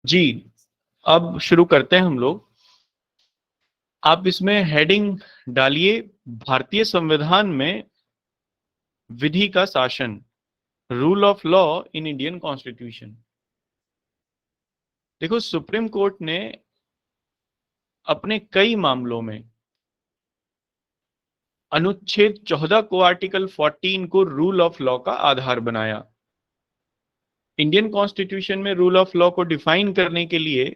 जी, अब शुरू करते हैं हम लोग। आप इसमें हेडिंग डालिए, भारतीय संविधान में विधि का शासन, rule of law in Indian constitution. देखो, सुप्रीम कोर्ट ने अपने कई मामलों में अनुच्छेद 14 को, आर्टिकल 14 को रूल ऑफ लॉ का आधार बनाया। इंडियन कॉन्स्टिट्यूशन में रूल ऑफ लॉ को डिफाइन करने के लिए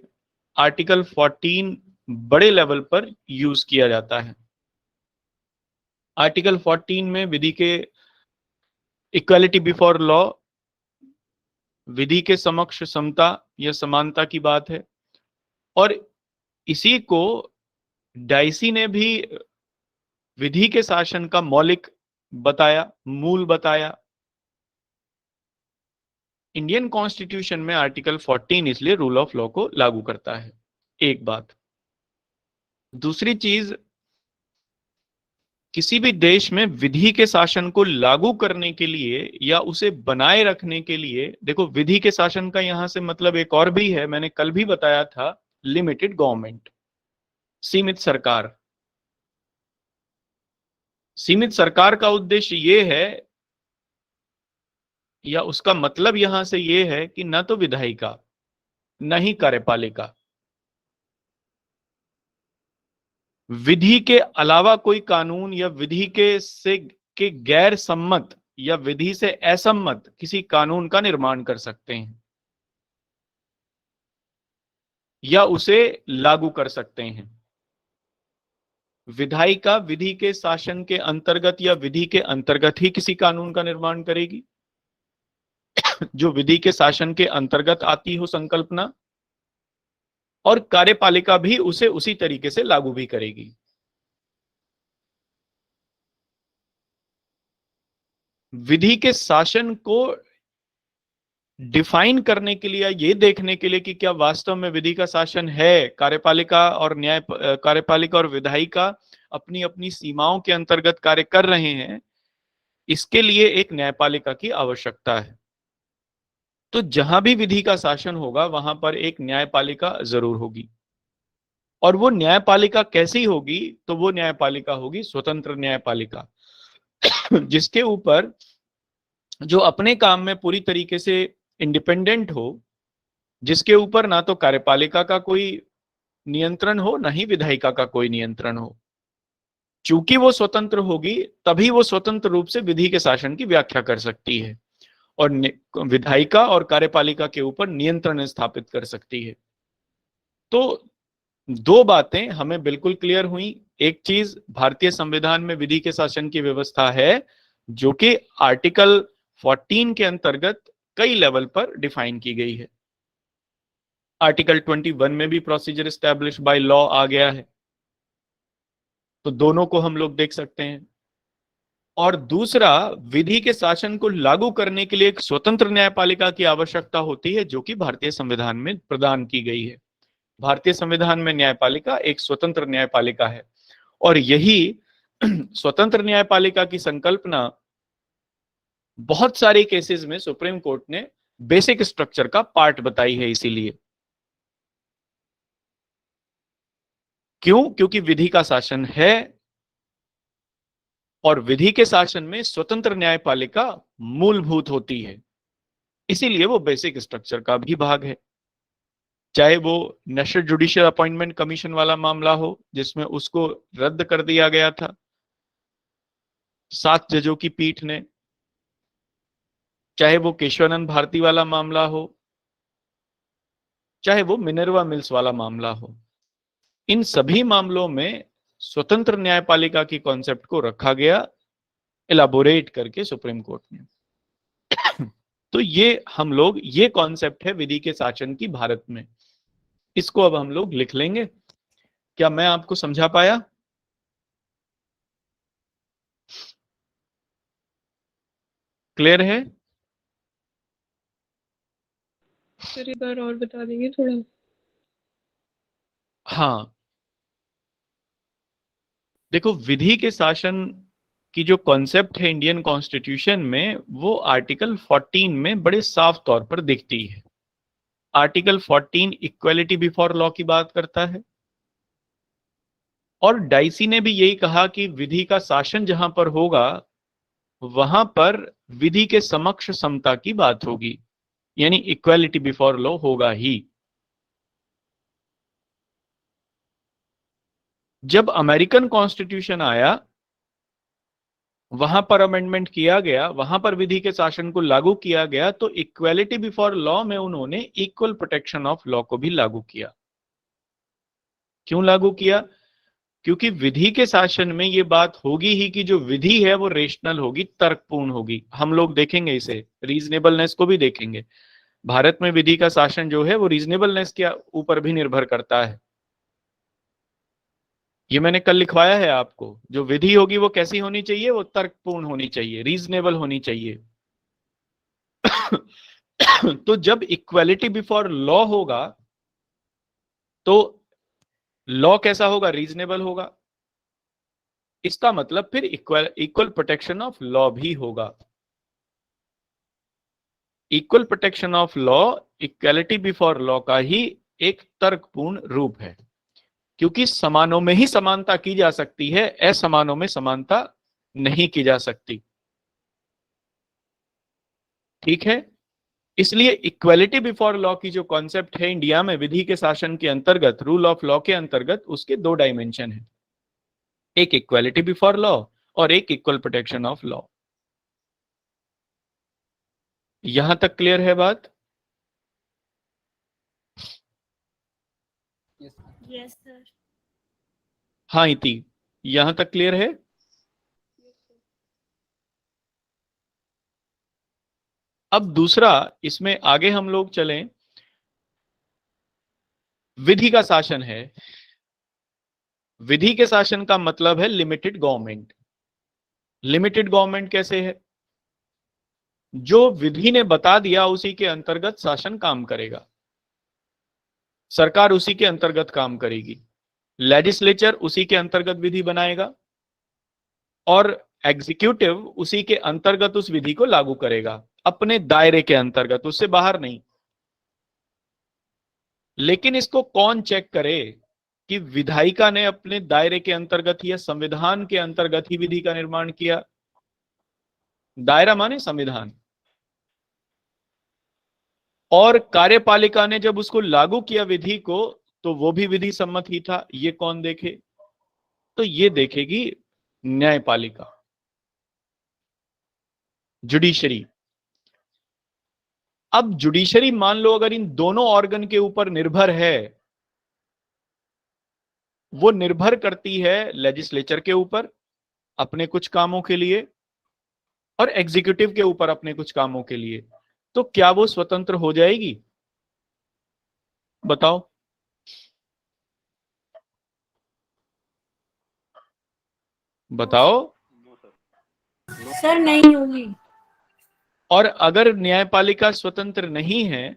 आर्टिकल 14 बड़े लेवल पर यूज किया जाता है। आर्टिकल 14 में विधि के इक्वालिटी बिफोर लॉ, विधि के समक्ष समता या समानता की बात है। और इसी को डाइसी ने भी विधि के शासन का मौलिक बताया, मूल बताया। इंडियन कॉन्स्टिट्यूशन में आर्टिकल 14 इसलिए रूल ऑफ लॉ को लागू करता है। एक बात। दूसरी चीज, किसी भी देश में विधि के शासन को लागू करने के लिए या उसे बनाए रखने के लिए, देखो विधि के शासन का यहां से मतलब एक और भी है, मैंने कल भी बताया था, लिमिटेड गवर्नमेंट, सीमित सरकार। सीमित सरकार का उद्देश्य ये है, या उसका मतलब यहां से ये है कि न तो विधायिका न ही कार्यपालिका, विधि के अलावा कोई कानून या विधि के गैर सम्मत या विधि से असम्मत किसी कानून का निर्माण कर सकते हैं या उसे लागू कर सकते हैं। विधायिका विधि के शासन के अंतर्गत या विधि के अंतर्गत ही किसी कानून का निर्माण करेगी जो विधि के शासन के अंतर्गत आती हो संकल्पना, और कार्यपालिका भी उसे उसी तरीके से लागू भी करेगी। विधि के शासन को डिफाइन करने के लिए, ये देखने के लिए कि क्या वास्तव में विधि का शासन है, कार्यपालिका और विधायिका अपनी अपनी सीमाओं के अंतर्गत कार्य कर रहे हैं, इसके लिए एक न्यायपालिका की आवश्यकता है। तो जहां भी विधि का शासन होगा वहां पर एक न्यायपालिका जरूर होगी। और वो न्यायपालिका कैसी होगी? तो वो न्यायपालिका होगी स्वतंत्र न्यायपालिका जिसके ऊपर, जो अपने काम में पूरी तरीके से इंडिपेंडेंट हो, जिसके ऊपर ना तो कार्यपालिका का कोई नियंत्रण हो, ना ही विधायिका का कोई नियंत्रण हो। चूंकि वो स्वतंत्र होगी, तभी वो स्वतंत्र रूप से विधि के शासन की व्याख्या कर सकती है और विधायिका और कार्यपालिका के ऊपर नियंत्रण स्थापित कर सकती है। तो दो बातें हमें बिल्कुल क्लियर हुई। एक चीज, भारतीय संविधान में विधि के शासन की व्यवस्था है जो कि आर्टिकल 14 के अंतर्गत कई लेवल पर डिफाइन की गई है। आर्टिकल 21 में भी प्रोसीजर एस्टैब्लिश बाय लॉ आ गया है, तो दोनों को हम लोग देख सकते हैं। और दूसरा, विधि के शासन को लागू करने के लिए एक स्वतंत्र न्यायपालिका की आवश्यकता होती है जो कि भारतीय संविधान में प्रदान की गई है। भारतीय संविधान में न्यायपालिका एक स्वतंत्र न्यायपालिका है, और यही स्वतंत्र न्यायपालिका की संकल्पना बहुत सारे केसेस में सुप्रीम कोर्ट ने बेसिक स्ट्रक्चर का पार्ट बताई है। इसीलिए क्यों? क्योंकि विधि का शासन है और विधि के शासन में स्वतंत्र न्यायपालिका मूलभूत होती है, इसीलिए वो बेसिक स्ट्रक्चर का भी भाग है। चाहे वो नेशनल जुडिशियल अपॉइंटमेंट कमीशन वाला मामला हो जिसमें उसको रद्द कर दिया गया था 7 जजों की पीठ ने, चाहे वो केशवानंद भारती वाला मामला हो, चाहे वो मिनर्वा मिल्स वाला मामला हो, इन सभी मामलों में स्वतंत्र न्यायपालिका की कॉन्सेप्ट को रखा गया, इलाबोरेट करके सुप्रीम कोर्ट ने। तो ये कॉन्सेप्ट है विधि के शासन की भारत में। इसको अब हम लोग लिख लेंगे। क्या मैं आपको समझा पाया? क्लियर है? सर एक बार और बता देंगे थोड़ा? हाँ, देखो, विधि के शासन की जो कॉन्सेप्ट है इंडियन कॉन्स्टिट्यूशन में, वो आर्टिकल 14 में बड़े साफ तौर पर दिखती है। आर्टिकल 14 इक्वलिटी बिफोर लॉ की बात करता है, और डाइसी ने भी यही कहा कि विधि का शासन जहां पर होगा वहां पर विधि के समक्ष समता की बात होगी, यानी इक्वालिटी बिफोर लॉ होगा ही। जब अमेरिकन कॉन्स्टिट्यूशन आया, वहां पर अमेंडमेंट किया गया, वहां पर विधि के शासन को लागू किया गया, तो इक्वालिटी बिफोर लॉ में उन्होंने इक्वल प्रोटेक्शन ऑफ लॉ को भी लागू किया। क्यों लागू किया? क्योंकि विधि के शासन में ये बात होगी ही कि जो विधि है वो रेशनल होगी, तर्कपूर्ण होगी। हम लोग देखेंगे इसे, रीजनेबलनेस को भी देखेंगे। भारत में विधि का शासन जो है वो रीजनेबलनेस के ऊपर भी निर्भर करता है। ये मैंने कल लिखवाया है आपको, जो विधि होगी वो कैसी होनी चाहिए? वो तर्कपूर्ण होनी चाहिए, रीजनेबल होनी चाहिए। तो जब इक्वालिटी बिफोर लॉ होगा तो लॉ कैसा होगा? रीजनेबल होगा। इसका मतलब फिर इक्वल प्रोटेक्शन ऑफ लॉ भी होगा। Equal protection of law equality before law का ही एक तर्कपूर्ण रूप है, क्योंकि समानों में ही समानता की जा सकती है, असमानों में समानता नहीं की जा सकती। ठीक है, इसलिए इक्वालिटी बिफोर लॉ की जो कॉन्सेप्ट है इंडिया में विधि के शासन के अंतर्गत, रूल ऑफ लॉ के अंतर्गत, उसके दो डायमेंशन है, एक इक्वालिटी बिफोर लॉ और एक इक्वल प्रोटेक्शन ऑफ लॉ। यहां तक क्लियर है बात? Yes sir. हाँ इति, यहां तक क्लियर है? अब दूसरा, इसमें आगे हम लोग चलें, विधि का शासन है। विधि के शासन का मतलब है लिमिटेड गवर्नमेंट। लिमिटेड गवर्नमेंट कैसे है? जो विधि ने बता दिया उसी के अंतर्गत शासन काम करेगा, सरकार उसी के अंतर्गत काम करेगी, लेजिस्लेचर उसी के अंतर्गत विधि बनाएगा और एग्जीक्यूटिव उसी के अंतर्गत उस विधि को लागू करेगा, अपने दायरे के अंतर्गत, उससे बाहर नहीं। लेकिन इसको कौन चेक करे कि विधायिका ने अपने दायरे के अंतर्गत या संविधान के अंतर्गत ही विधि का निर्माण किया? दायरा माने संविधान। और कार्यपालिका ने जब उसको लागू किया विधि को, तो वो भी विधि सम्मत ही था। ये कौन देखे? तो ये देखेगी न्यायपालिका, जुडिशरी। अब जुडिशरी मान लो अगर इन दोनों ऑर्गन के ऊपर निर्भर है, वो निर्भर करती है लेजिस्लेचर के ऊपर अपने कुछ कामों के लिए और एग्जीक्यूटिव के ऊपर अपने कुछ कामों के लिए, तो क्या वो स्वतंत्र हो जाएगी? बताओ। बताओ। सर नहीं होगी। और अगर न्यायपालिका स्वतंत्र नहीं है,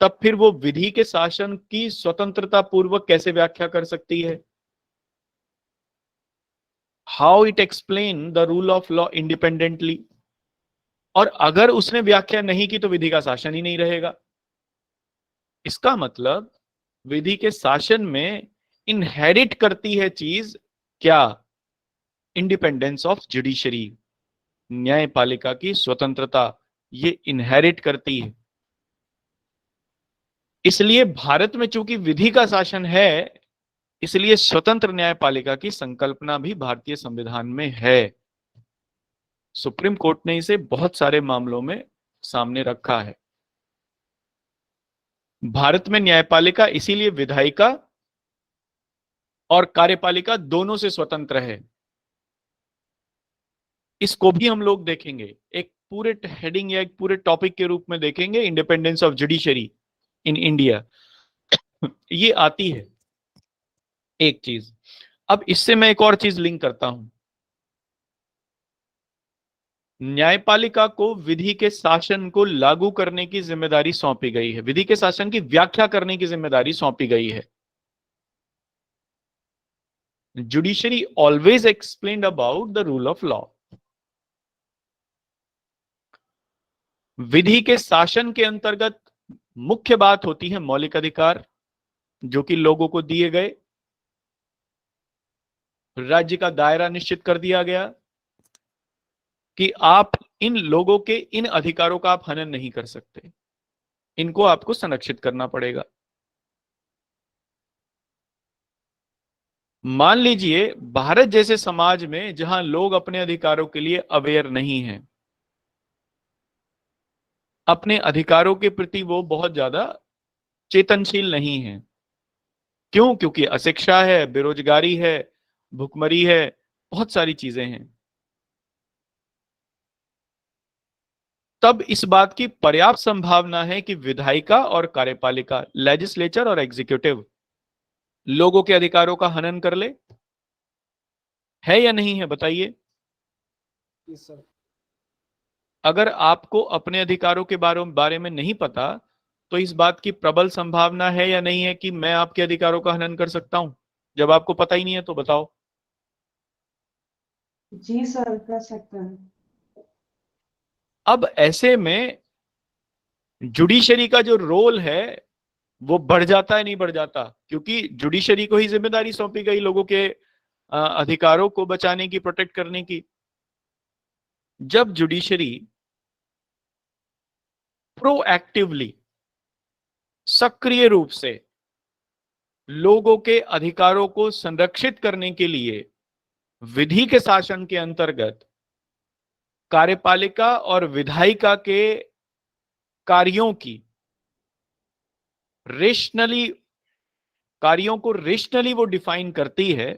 तब फिर वो विधि के शासन की स्वतंत्रता पूर्वक कैसे व्याख्या कर सकती है? How it explain the rule of law independently? और अगर उसने व्याख्या नहीं की तो विधि का शासन ही नहीं रहेगा। इसका मतलब विधि के शासन में इनहेरिट करती है चीज क्या? इंडिपेंडेंस ऑफ जुडिशरी, न्यायपालिका की स्वतंत्रता, ये इनहेरिट करती है। इसलिए भारत में चूंकि विधि का शासन है, इसलिए स्वतंत्र न्यायपालिका की संकल्पना भी भारतीय संविधान में है। सुप्रीम कोर्ट ने इसे बहुत सारे मामलों में सामने रखा है। भारत में न्यायपालिका इसीलिए विधायिका और कार्यपालिका दोनों से स्वतंत्र है। इसको भी हम लोग देखेंगे, एक पूरे हेडिंग या एक पूरे टॉपिक के रूप में देखेंगे, independence of judiciary in India. ये आती है एक चीज। अब इससे मैं एक और चीज लिंक करता हूं। न्यायपालिका को विधि के शासन को लागू करने की जिम्मेदारी सौंपी गई है, विधि के शासन की व्याख्या करने की जिम्मेदारी सौंपी गई है। Judiciary always explained about the rule of law. विधि के शासन के अंतर्गत मुख्य बात होती है मौलिक अधिकार, जो कि लोगों को दिए गए। राज्य का दायरा निश्चित कर दिया गया कि आप इन लोगों के इन अधिकारों का आप हनन नहीं कर सकते, इनको आपको संरक्षित करना पड़ेगा। मान लीजिए भारत जैसे समाज में जहां लोग अपने अधिकारों के लिए अवेयर नहीं हैं, अपने अधिकारों के प्रति वो बहुत ज्यादा चेतनशील नहीं है। क्यों? क्योंकि अशिक्षा है, बेरोजगारी है, भुखमरी है, बहुत सारी चीजें हैं। तब इस बात की पर्याप्त संभावना है कि विधायिका और कार्यपालिका, लेजिस्लेचर और एग्जीक्यूटिव, लोगों के अधिकारों का हनन कर ले। है या नहीं है बताइए? अगर आपको अपने अधिकारों के बारे में नहीं पता, तो इस बात की प्रबल संभावना है या नहीं है कि मैं आपके अधिकारों का हनन कर सकता हूं? जब आपको पता ही नहीं है तो बताओ। जी सर, कर सकते हैं। अब ऐसे में जुडिशरी का जो रोल है वो बढ़ जाता है, नहीं बढ़ जाता? क्योंकि जुडिशरी को ही जिम्मेदारी सौंपी गई लोगों के अधिकारों को बचाने की, प्रोटेक्ट करने की। जब जुडिशरी प्रोएक्टिवली, सक्रिय रूप से लोगों के अधिकारों को संरक्षित करने के लिए विधि के शासन के अंतर्गत कार्यपालिका और विधायिका के कार्यों की कार्यों को रेशनली वो डिफाइन करती है,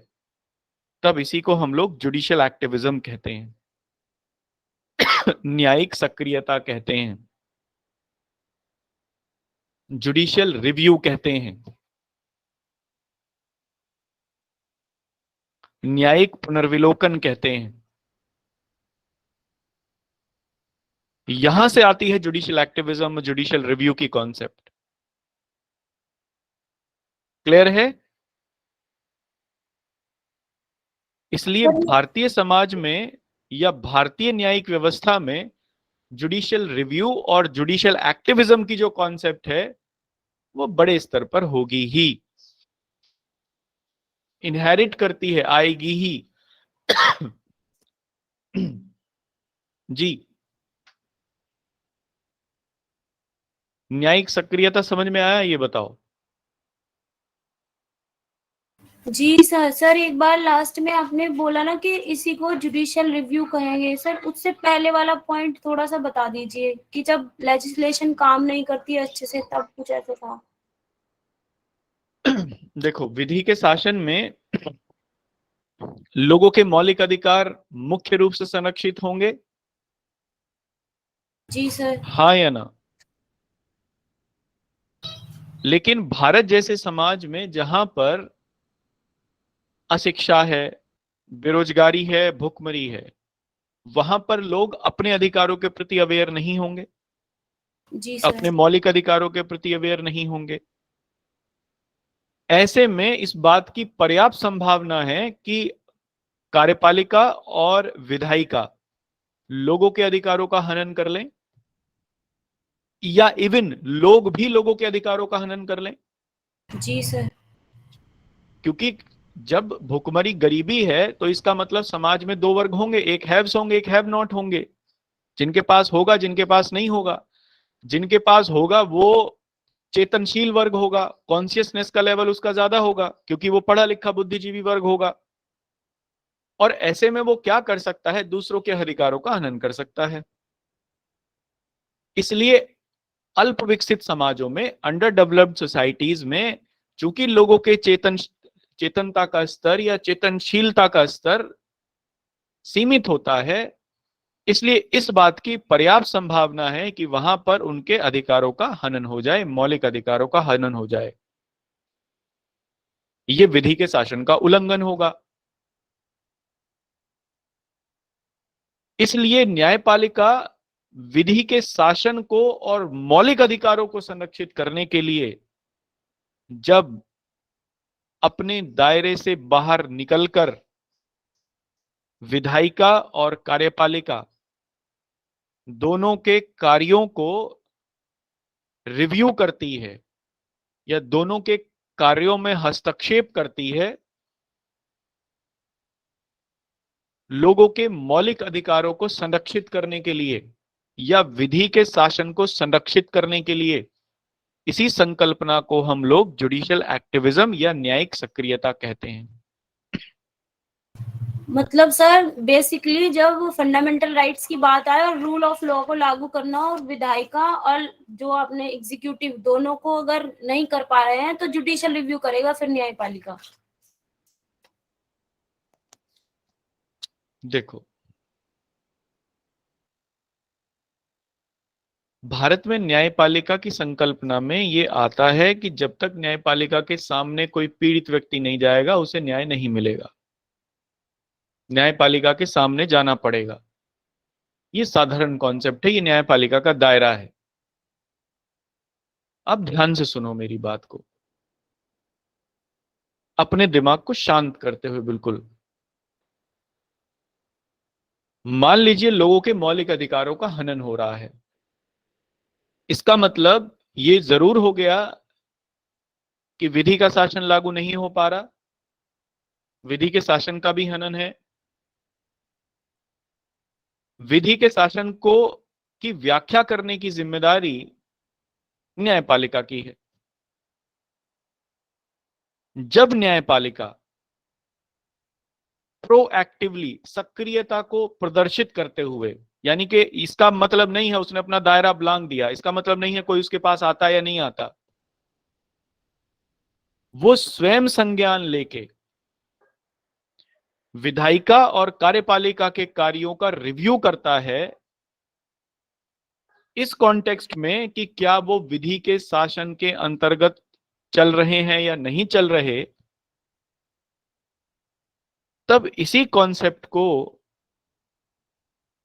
तब इसी को हम लोग जुडिशियल एक्टिविज्म कहते हैं, न्यायिक सक्रियता कहते हैं, जुडिशियल रिव्यू कहते हैं, न्यायिक पुनर्विलोकन कहते हैं। यहां से आती है जुडिशियल एक्टिविज्म, जुडिशियल रिव्यू की कॉन्सेप्ट। क्लियर है? इसलिए भारतीय समाज में या भारतीय न्यायिक व्यवस्था में जुडिशियल रिव्यू और जुडिशियल एक्टिविज्म की जो कॉन्सेप्ट है वो बड़े स्तर पर होगी ही, इनहेरिट करती है, आएगी ही। जी, न्यायिक सक्रियता समझ में आया? ये बताओ। जी सर। सर एक बार लास्ट में आपने बोला ना कि इसी को जुडिशियल रिव्यू कहेंगे, सर उससे पहले वाला पॉइंट थोड़ा सा बता दीजिए कि जब लेजिस्लेशन काम नहीं करती है अच्छे से तब कुछ ऐसा था। देखो, विधि के शासन में लोगों के मौलिक अधिकार मुख्य रूप से संरक्षित होंगे। जी सर। हाँ या ना? लेकिन भारत जैसे समाज में जहां पर अशिक्षा है, बेरोजगारी है, भुखमरी है, वहां पर लोग अपने अधिकारों के प्रति अवेयर नहीं होंगे, जी सर। अपने मौलिक अधिकारों के प्रति अवेयर नहीं होंगे। ऐसे में इस बात की पर्याप्त संभावना है कि कार्यपालिका और विधायिका लोगों के अधिकारों का हनन कर लें, या इवन लोग भी लोगों के अधिकारों का हनन कर लें। जी सर। क्योंकि जब भुखमरी, गरीबी है, तो इसका मतलब समाज में दो वर्ग होंगे, एक हैव्स होंगे, एक हैव नॉट होंगे। जिनके पास होगा, जिनके पास नहीं होगा। जिनके पास होगा वो चेतनशील वर्ग होगा, कॉन्शियसनेस का लेवल उसका ज्यादा होगा, क्योंकि वो पढ़ा लिखा बुद्धिजीवी वर्ग होगा। और ऐसे में वो क्या कर सकता है? दूसरों के अधिकारों का हनन कर सकता है। इसलिए अल्प विकसित समाजों में, अंडर डेवलप्ड सोसाइटीज में, चूंकि लोगों के चेतनता का स्तर या चेतनशीलता का स्तर सीमित होता है, इसलिए इस बात की पर्याप्त संभावना है कि वहां पर उनके अधिकारों का हनन हो जाए, मौलिक अधिकारों का हनन हो जाए। ये विधि के शासन का उल्लंघन होगा। इसलिए न्यायपालिका विधि के शासन को और मौलिक अधिकारों को संरक्षित करने के लिए जब अपने दायरे से बाहर निकलकर विधायिका और कार्यपालिका दोनों के कार्यों को रिव्यू करती है या दोनों के कार्यों में हस्तक्षेप करती है, लोगों के मौलिक अधिकारों को संरक्षित करने के लिए या विधि के शासन को संरक्षित करने के लिए, इसी संकल्पना को हम लोग जुडिशियल एक्टिविज्म या न्यायिक सक्रियता कहते हैं। मतलब सर बेसिकली जब फंडामेंटल राइट्स की बात आए और रूल ऑफ लॉ को लागू करना और विधायिका और जो अपने एग्जीक्यूटिव दोनों को अगर नहीं कर पा रहे हैं तो जुडिशियल रिव्यू करेगा फिर न्यायपालिका। देखो, भारत में न्यायपालिका की संकल्पना में ये आता है कि जब तक न्यायपालिका के सामने कोई पीड़ित व्यक्ति नहीं जाएगा उसे न्याय नहीं मिलेगा, न्यायपालिका के सामने जाना पड़ेगा। ये साधारण कॉन्सेप्ट है, ये न्यायपालिका का दायरा है। अब ध्यान से सुनो मेरी बात को, अपने दिमाग को शांत करते हुए। बिल्कुल मान लीजिए लोगों के मौलिक अधिकारों का हनन हो रहा है, इसका मतलब ये जरूर हो गया कि विधि का शासन लागू नहीं हो पा रहा, विधि के शासन का भी हनन है। विधि के शासन को की व्याख्या करने की जिम्मेदारी न्यायपालिका की है। जब न्यायपालिका प्रोएक्टिवली सक्रियता को प्रदर्शित करते हुए, यानी कि इसका मतलब नहीं है उसने अपना दायरा ब्लांक दिया, इसका मतलब नहीं है कोई उसके पास आता या नहीं आता, वो स्वयं संज्ञान लेके विधायिका और कार्यपालिका के कार्यों का रिव्यू करता है इस कॉन्टेक्स्ट में कि क्या वो विधि के शासन के अंतर्गत चल रहे हैं या नहीं चल रहे, तब इसी कॉन्सेप्ट को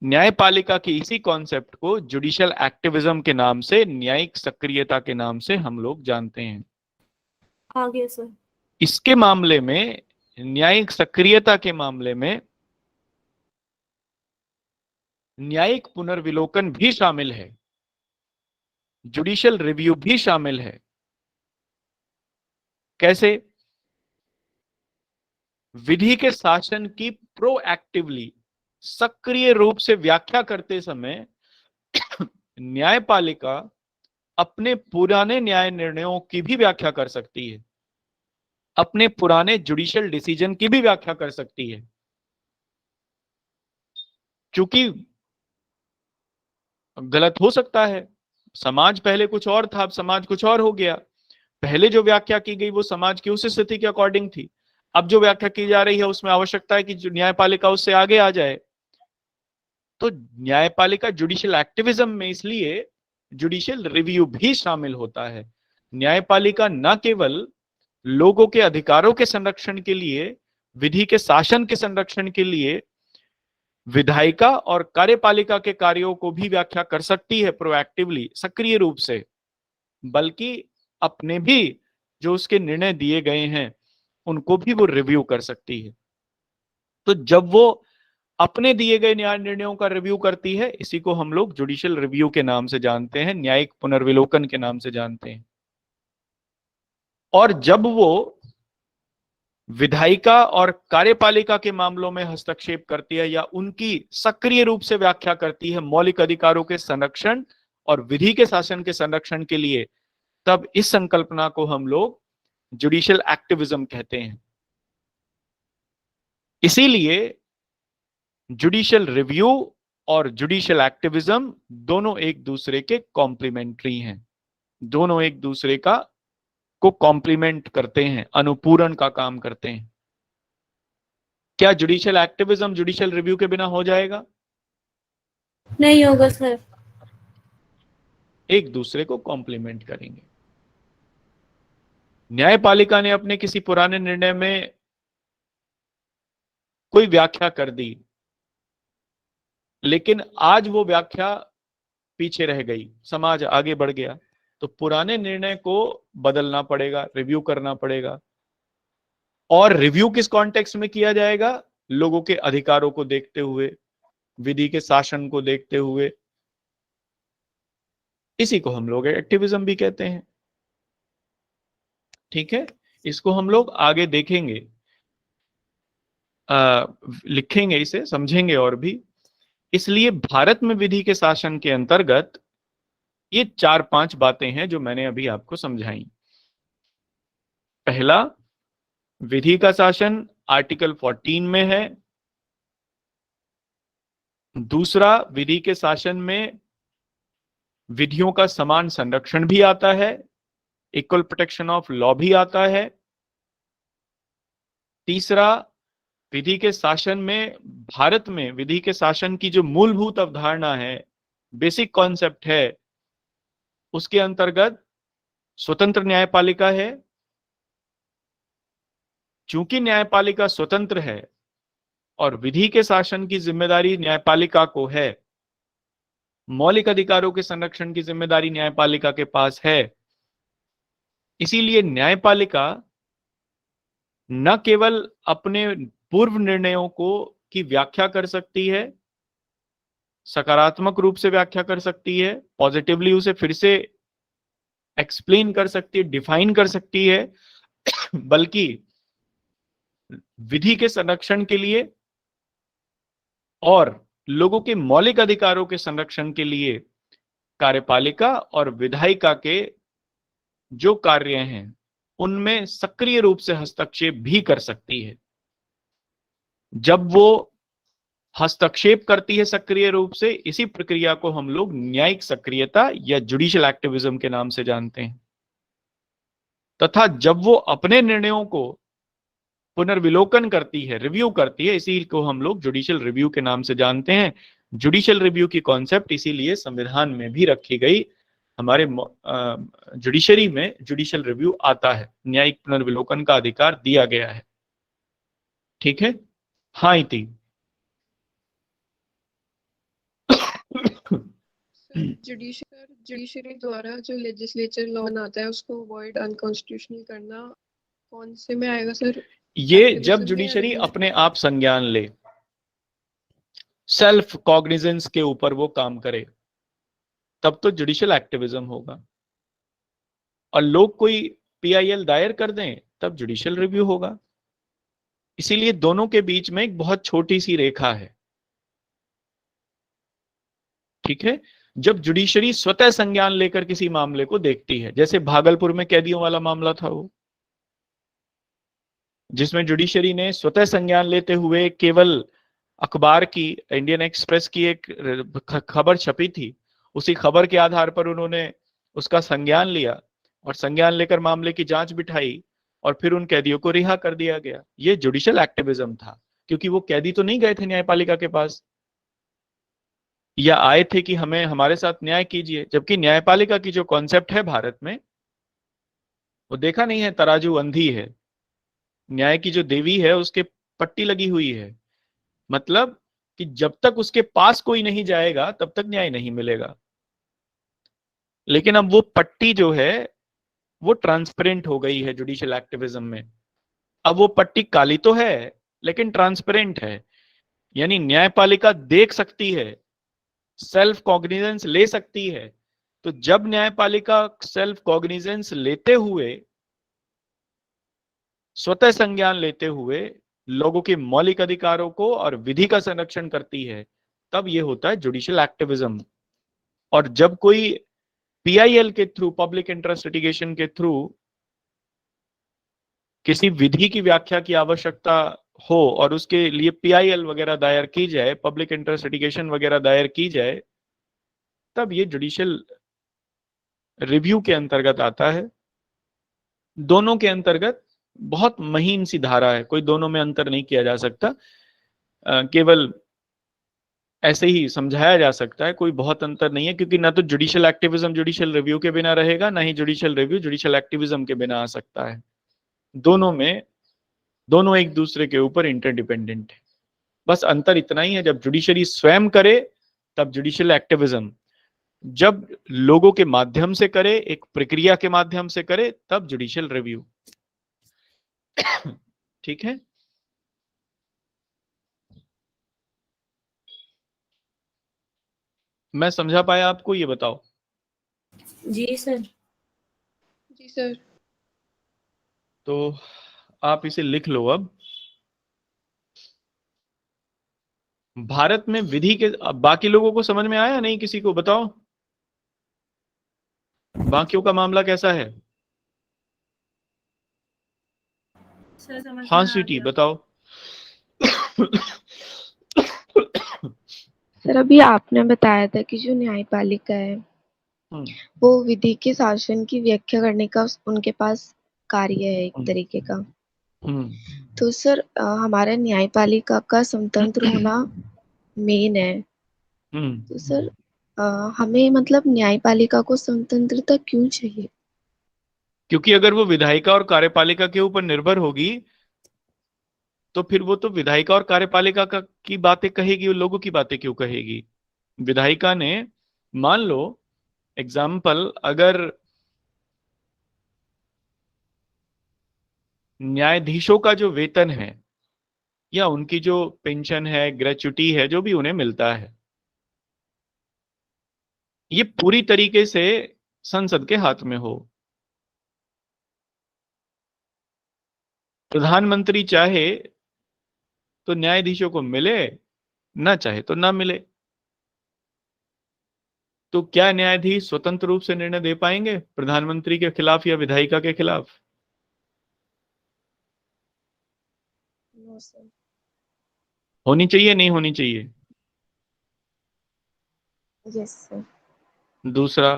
न्यायपालिका की इसी कॉन्सेप्ट को जुडिशियल एक्टिविज्म के नाम से, न्यायिक सक्रियता के नाम से हम लोग जानते हैं। आगे सर इसके मामले में, न्यायिक सक्रियता के मामले में न्यायिक पुनर्विलोकन भी शामिल है, जुडिशियल रिव्यू भी शामिल है। कैसे? विधि के शासन की प्रोएक्टिवली सक्रिय रूप से व्याख्या करते समय न्यायपालिका अपने पुराने न्याय निर्णयों की भी व्याख्या कर सकती है, अपने पुराने जुडिशियल डिसीजन की भी व्याख्या कर सकती है। क्योंकि गलत हो सकता है, समाज पहले कुछ और था, अब समाज कुछ और हो गया। पहले जो व्याख्या की गई वो समाज की उस स्थिति के अकॉर्डिंग थी, अब जो व्याख्या की जा रही है उसमें आवश्यकता है कि जो न्यायपालिका उससे आगे आ जाए। तो न्यायपालिका जुडिशियल एक्टिविज्म में इसलिए जुडिशियल रिव्यू भी शामिल होता है। न्यायपालिका न केवल लोगों के अधिकारों के संरक्षण के लिए, विधि के शासन के संरक्षण के लिए विधायिका और कार्यपालिका के कार्यों को भी व्याख्या कर सकती है प्रोएक्टिवली, सक्रिय रूप से, बल्कि अपने भी जो उसके निर्णय दिए गए हैं उनको भी वो रिव्यू कर सकती है। तो जब वो अपने दिए गए न्याय निर्णयों का रिव्यू करती है, इसी को हम लोग जुडिशियल रिव्यू के नाम से जानते हैं, न्यायिक पुनर्विलोकन के नाम से जानते हैं। और जब वो विधायिका और कार्यपालिका के मामलों में हस्तक्षेप करती है या उनकी सक्रिय रूप से व्याख्या करती है मौलिक अधिकारों के संरक्षण और विधि के शासन के संरक्षण के लिए, तब इस संकल्पना को हम लोग जुडिशियल एक्टिविज्म कहते हैं। इसीलिए जुडिशियल रिव्यू और जुडिशियल एक्टिविज्म दोनों एक दूसरे के कॉम्प्लीमेंट्री हैं, दोनों एक दूसरे का को कॉम्प्लीमेंट करते हैं, अनुपूरण का काम करते हैं। क्या जुडिशियल एक्टिविज्म जुडिशियल रिव्यू के बिना हो जाएगा? नहीं होगा सर। एक दूसरे को कॉम्प्लीमेंट करेंगे। न्यायपालिका ने अपने किसी पुराने निर्णय में कोई व्याख्या कर दी, लेकिन आज वो व्याख्या पीछे रह गई, समाज आगे बढ़ गया, तो पुराने निर्णय को बदलना पड़ेगा, रिव्यू करना पड़ेगा। और रिव्यू किस कॉन्टेक्स्ट में किया जाएगा? लोगों के अधिकारों को देखते हुए, विधि के शासन को देखते हुए। इसी को हम लोग एक्टिविज्म भी कहते हैं। ठीक है, इसको हम लोग आगे देखेंगे, लिखेंगे, इसे समझेंगे और भी। इसलिए भारत में विधि के शासन के अंतर्गत ये 4-5 बातें हैं जो मैंने अभी आपको समझाई। पहला, विधि का शासन आर्टिकल 14 में है। दूसरा, विधि के शासन में विधियों का समान संरक्षण भी आता है, इक्वल प्रोटेक्शन ऑफ लॉ भी आता है। तीसरा, विधि के शासन में, भारत में विधि के शासन की जो मूलभूत अवधारणा है, बेसिक कॉन्सेप्ट है, उसके अंतर्गत स्वतंत्र न्यायपालिका है। चूंकि न्यायपालिका स्वतंत्र है और विधि के शासन की जिम्मेदारी न्यायपालिका को है, मौलिक अधिकारों के संरक्षण की जिम्मेदारी न्यायपालिका के पास है, इसीलिए न्यायपालिका न केवल अपने पूर्व निर्णयों को की व्याख्या कर सकती है, सकारात्मक रूप से व्याख्या कर सकती है, पॉजिटिवली उसे फिर से एक्सप्लेन कर सकती है, डिफाइन कर सकती है, बल्कि विधि के संरक्षण के लिए और लोगों के मौलिक अधिकारों के संरक्षण के लिए कार्यपालिका और विधायिका के जो कार्य हैं उनमें सक्रिय रूप से हस्तक्षेप भी कर सकती है। जब वो हस्तक्षेप करती है सक्रिय रूप से, इसी प्रक्रिया को हम लोग न्यायिक सक्रियता या जुडिशियल एक्टिविज्म के नाम से जानते हैं। तथा जब वो अपने निर्णयों को पुनर्विलोकन करती है, रिव्यू करती है, इसी को हम लोग जुडिशियल रिव्यू के नाम से जानते हैं। जुडिशियल रिव्यू की कॉन्सेप्ट इसीलिए संविधान में भी रखी गई। हमारे जुडिशरी में जुडिशियल रिव्यू आता है, न्यायिक पुनर्विलोकन का अधिकार दिया गया है। ठीक है, हाँ इति। जुडिशरी द्वारा जो लेजिस्लेचर लॉ बनाता है उसको वॉइड अनकॉन्स्टिट्यूशनल करना कौन से में आएगा सर? ये जब जुडिशरी अपने आप संज्ञान ले, सेल्फ कॉग्निजेंस के ऊपर वो काम करे, तब तो जुडिशियल एक्टिविज्म होगा। और लोग कोई पीआईएल दायर कर दें तब जुडिशियल रिव्यू होगा। इसीलिए दोनों के बीच में एक बहुत छोटी सी रेखा है। ठीक है, जब जुडिशरी स्वतः संज्ञान लेकर किसी मामले को देखती है, जैसे भागलपुर में कैदियों वाला मामला था वो, जिसमें जुडिशरी ने स्वतः संज्ञान लेते हुए केवल अखबार की, इंडियन एक्सप्रेस की एक खबर छपी थी, उसी खबर के आधार पर उन्होंने उसका संज्ञान लिया और संज्ञान लेकर मामले की जांच बिठाई और फिर उन कैदियों को रिहा कर दिया गया। ये जुडिशियल एक्टिविज्म था, क्योंकि वो कैदी तो नहीं गए थे न्यायपालिका के पास या आए थे कि हमें हमारे साथ न्याय कीजिए, जबकि न्यायपालिका की जो कॉन्सेप्ट है भारत में, वो देखा नहीं है, तराजू अंधी है, न्याय की जो देवी है उसके पट्टी लगी हुई है, मतलब कि जब तक उसके पास कोई नहीं जाएगा तब तक न्याय नहीं मिलेगा। लेकिन अब वो पट्टी जो है वो ट्रांसपेरेंट हो गई है जुडिशियल एक्टिविज्म में। अब वो पट्टी काली तो है लेकिन ट्रांसपेरेंट है, यानी न्यायपालिका देख सकती है, सेल्फ कॉग्निजेंस ले सकती है। तो जब न्यायपालिका सेल्फ कॉग्निजेंस लेते हुए, स्वतः संज्ञान लेते हुए लोगों के मौलिक अधिकारों को और विधि का संरक्षण करती है, तब ये होता है जुडिशियल एक्टिविज्म। और जब कोई पीआईएल के थ्रू, पब्लिक इंटरेस्ट लिटिगेशन के थ्रू किसी विधि की व्याख्या की आवश्यकता हो और उसके लिए पीआईएल वगैरह दायर की जाए, पब्लिक इंटरेस्ट लिटिगेशन वगैरह दायर की जाए, तब ये जुडिशियल रिव्यू के अंतर्गत आता है। दोनों के अंतर्गत बहुत महीन सी धारा है, कोई दोनों में अंतर नहीं किया जा सकता, केवल ऐसे ही समझाया जा सकता है, कोई बहुत अंतर नहीं है, क्योंकि ना तो जुडिशियल एक्टिविज्म जुडिशियल रिव्यू के बिना रहेगा, ना ही जुडिशियल रिव्यू जुडिशियल एक्टिविज्म के बिना आ सकता है। दोनों एक दूसरे के ऊपर इंटरडिपेंडेंट है। बस अंतर इतना ही है, जब जुडिशरी स्वयं करे तब जुडिशियल एक्टिविज्म, जब लोगों के माध्यम से करे, एक प्रक्रिया के माध्यम से करे, तब जुडिशियल रिव्यू। ठीक है, मैं समझा पाया आपको? ये बताओ। जी सर। जी सर। तो आप इसे लिख लो अब। भारत में विधि के, अब बाकी लोगों को समझ में आया नहीं, किसी को बताओ बाकियों का मामला कैसा है? सर समझ हाँ में आ स्वीटी गया। बताओ। सर अभी आपने बताया था कि जो न्यायपालिका है हम्म, वो विधि के शासन की व्याख्या करने का उनके पास कार्य है एक हम्म, तरीके का। हम्म, तो सर हमारे न्यायपालिका का स्वतंत्र होना मेन है। हम्म। तो सर हमें मतलब न्यायपालिका को स्वतंत्रता क्यों चाहिए? क्योंकि अगर वो विधायिका और कार्यपालिका के ऊपर निर्भर होगी तो फिर वो तो विधायिका और कार्यपालिका का की बातें कहेगी, वो लोगों की बातें क्यों कहेगी? विधायिका ने, मान लो एग्जाम्पल, अगर न्यायाधीशों का जो वेतन है या उनकी जो पेंशन है, ग्रेच्युटी है, जो भी उन्हें मिलता है, ये पूरी तरीके से संसद के हाथ में हो, प्रधानमंत्री चाहे तो न्यायाधीशों को मिले, ना चाहे तो ना मिले, तो क्या न्यायाधीश स्वतंत्र रूप से निर्णय दे पाएंगे प्रधानमंत्री के खिलाफ या विधायिका के खिलाफ? No sir. होनी चाहिए, नहीं होनी चाहिए? Yes sir. दूसरा,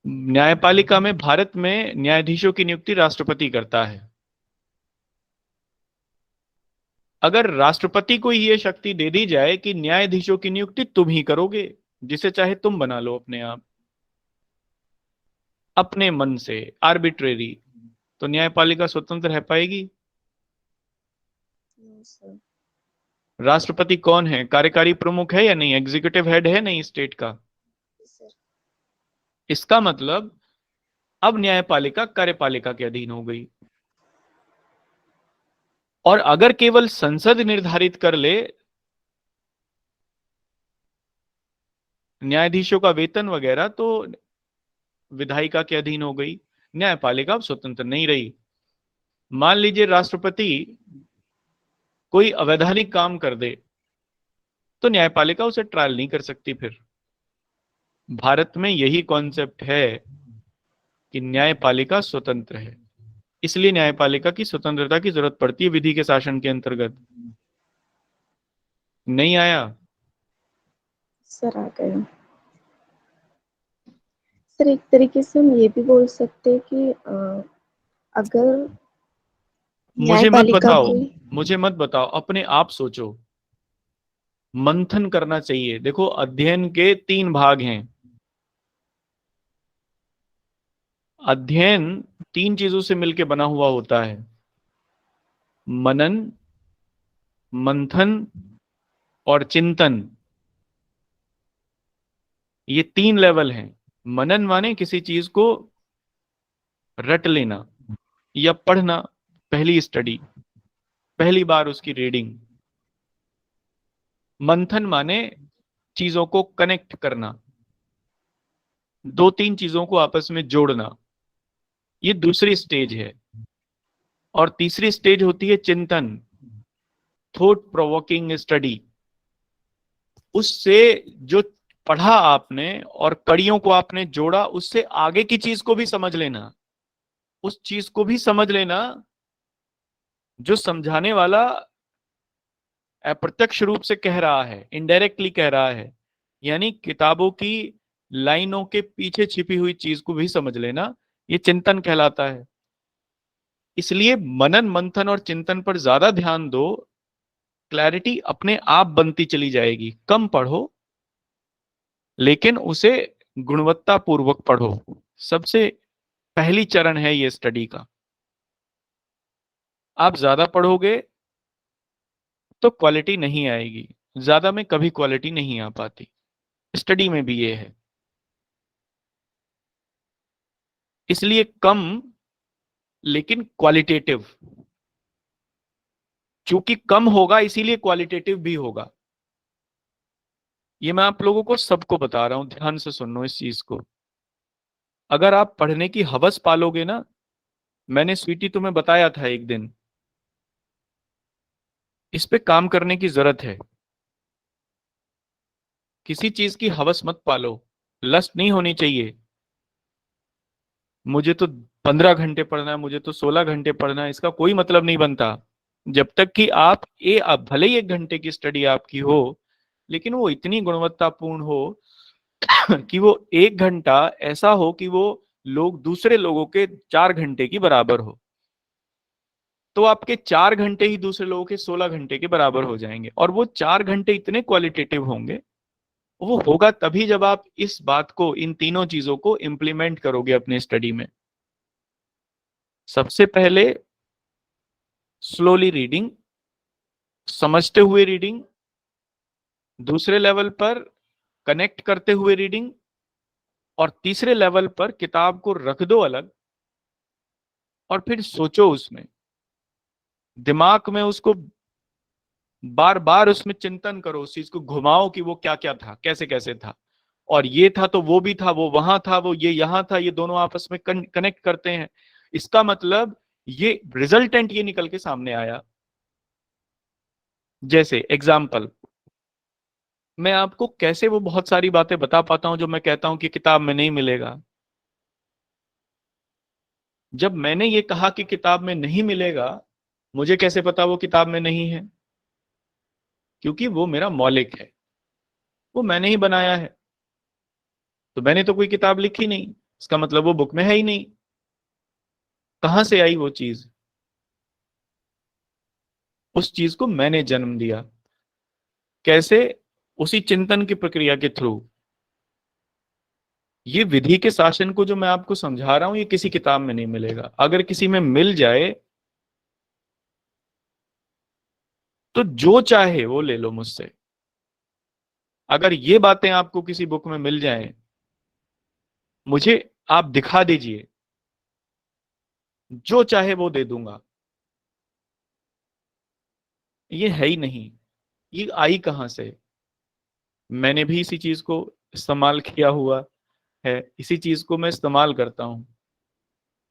न्यायपालिका में, भारत में न्यायाधीशों की नियुक्ति राष्ट्रपति करता है। अगर राष्ट्रपति को ये शक्ति दे दी जाए कि न्यायाधीशों की नियुक्ति तुम ही करोगे, जिसे चाहे तुम बना लो अपने आप, अपने मन से, आर्बिट्रेरी, तो न्यायपालिका स्वतंत्र रह पाएगी? No sir. राष्ट्रपति कौन है? कार्यकारी प्रमुख है या नहीं? एग्जीक्यूटिव हेड है नहीं स्टेट का? सर इसका मतलब अब न्यायपालिका कार्यपालिका के अधीन हो गई। और अगर केवल संसद निर्धारित कर ले न्यायाधीशों का वेतन वगैरह, तो विधायिका के अधीन हो गई, न्यायपालिका अब स्वतंत्र नहीं रही। मान लीजिए राष्ट्रपति कोई अवैधानिक काम कर दे तो न्यायपालिका उसे ट्रायल नहीं कर सकती। फिर भारत में यही कॉन्सेप्ट है कि न्यायपालिका स्वतंत्र है, इसलिए न्यायपालिका की स्वतंत्रता की जरूरत पड़ती है विधि के शासन के अंतर्गत। नहीं आया? सर आ गए। सर एक तरीके से हम ये भी बोल सकते हैं कि अगर मुझे मत न्यायपालिका बताओ, कोई मुझे मत बताओ, अपने आप सोचो, मंथन करना चाहिए। देखो अध्ययन के 3 भाग हैं। अध्ययन 3 चीजों से मिलकर बना हुआ होता है: मनन, मंथन और चिंतन। ये 3 लेवल हैं। मनन माने किसी चीज को रट लेना या पढ़ना, पहली स्टडी, पहली बार उसकी रीडिंग। मंथन माने चीजों को कनेक्ट करना, 2-3 चीजों को आपस में जोड़ना, ये दूसरी स्टेज है। और तीसरी स्टेज होती है चिंतन, थॉट प्रोवोकिंग स्टडी। उससे जो पढ़ा आपने और कड़ियों को आपने जोड़ा, उससे आगे की चीज को भी समझ लेना, उस चीज को भी समझ लेना जो समझाने वाला अप्रत्यक्ष रूप से कह रहा है, इनडायरेक्टली कह रहा है। यानी किताबों की लाइनों के पीछे छिपी हुई चीज को भी समझ लेना, ये चिंतन कहलाता है। इसलिए मनन, मंथन और चिंतन पर ज्यादा ध्यान दो, क्लैरिटी अपने आप बनती चली जाएगी। कम पढ़ो लेकिन उसे गुणवत्ता पूर्वक पढ़ो। सबसे पहली चरण है ये स्टडी का। आप ज्यादा पढ़ोगे तो क्वालिटी नहीं आएगी, ज्यादा में कभी क्वालिटी नहीं आ पाती। स्टडी में भी ये है। इसलिए कम लेकिन क्वालिटेटिव। चूंकि कम होगा इसीलिए क्वालिटेटिव भी होगा। ये मैं आप लोगों को सबको बता रहा हूं, ध्यान से सुनो इस चीज को। अगर आप पढ़ने की हवस पालोगे ना, मैंने स्वीटी तुम्हें बताया था एक दिन, इस पे काम करने की जरूरत है। किसी चीज की हवस मत पालो, लस्ट नहीं होनी चाहिए। मुझे तो 15 घंटे पढ़ना है, मुझे तो 16 घंटे पढ़ना है, इसका कोई मतलब नहीं बनता। जब तक कि आप भले ही 1 घंटे की स्टडी आपकी हो, लेकिन वो इतनी गुणवत्तापूर्ण हो कि वो 1 घंटा ऐसा हो कि वो लोग दूसरे लोगों के 4 घंटे की बराबर हो, तो आपके 4 घंटे ही दूसरे लोगों के 16 घंटे के बराबर हो जाएंगे। और वो 4 घंटे इतने क्वालिटेटिव होंगे। वो होगा तभी जब आप इस बात को, इन तीनों चीजों को इंप्लीमेंट करोगे अपनी स्टडी में। सबसे पहले स्लोली रीडिंग, समझते हुए रीडिंग। दूसरे लेवल पर कनेक्ट करते हुए रीडिंग। और तीसरे लेवल पर किताब को रख दो अलग, और फिर सोचो उसमें, दिमाग में उसको बार बार उसमें चिंतन करो, उस चीज को घुमाओ कि वो क्या क्या था, कैसे कैसे था, और ये था तो वो भी था, वो वहां था, वो ये यहां था, ये दोनों आपस में कनेक्ट करते हैं। इसका मतलब ये रिजल्टेंट ये निकल के सामने आया। जैसे एग्जाम्पल, मैं आपको कैसे वो बहुत सारी बातें बता पाता हूं जो मैं कहता हूं कि किताब में नहीं मिलेगा। जब मैंने ये कहा कि किताब में नहीं मिलेगा, मुझे कैसे पता वो किताब में नहीं है? क्योंकि वो मेरा मौलिक है, वो मैंने ही बनाया है। तो मैंने तो कोई किताब लिखी नहीं, इसका मतलब वो बुक में है ही नहीं। कहां से आई वो चीज? उस चीज को मैंने जन्म दिया। कैसे? उसी चिंतन की प्रक्रिया के थ्रू। ये विधि के शासन को जो मैं आपको समझा रहा हूं, ये किसी किताब में नहीं मिलेगा। अगर किसी में मिल जाए तो जो चाहे वो ले लो मुझसे। अगर ये बातें आपको किसी बुक में मिल जाएं, मुझे आप दिखा दीजिए, जो चाहे वो दे दूंगा। ये है ही नहीं, ये आई कहां से? मैंने भी इसी चीज को इस्तेमाल किया हुआ है, इसी चीज को मैं इस्तेमाल करता हूं।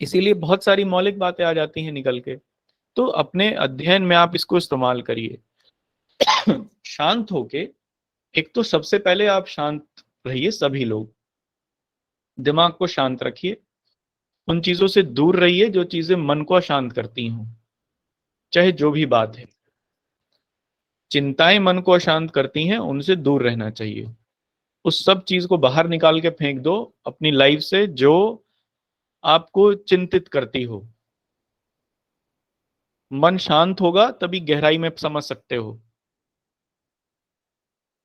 इसीलिए बहुत सारी मौलिक बातें आ जाती हैं निकल के। तो अपने अध्ययन में आप इसको इस्तेमाल करिए। शांत होके, एक तो सबसे पहले आप शांत रहिए, सभी लोग दिमाग को शांत रखिए। उन चीजों से दूर रहिए जो चीजें मन को अशांत करती हों, चाहे जो भी बात है। चिंताएं मन को अशांत करती हैं, उनसे दूर रहना चाहिए। उस सब चीज को बाहर निकाल के फेंक दो अपनी लाइफ से जो आपको चिंतित करती हो। मन शांत होगा तभी गहराई में समझ सकते हो।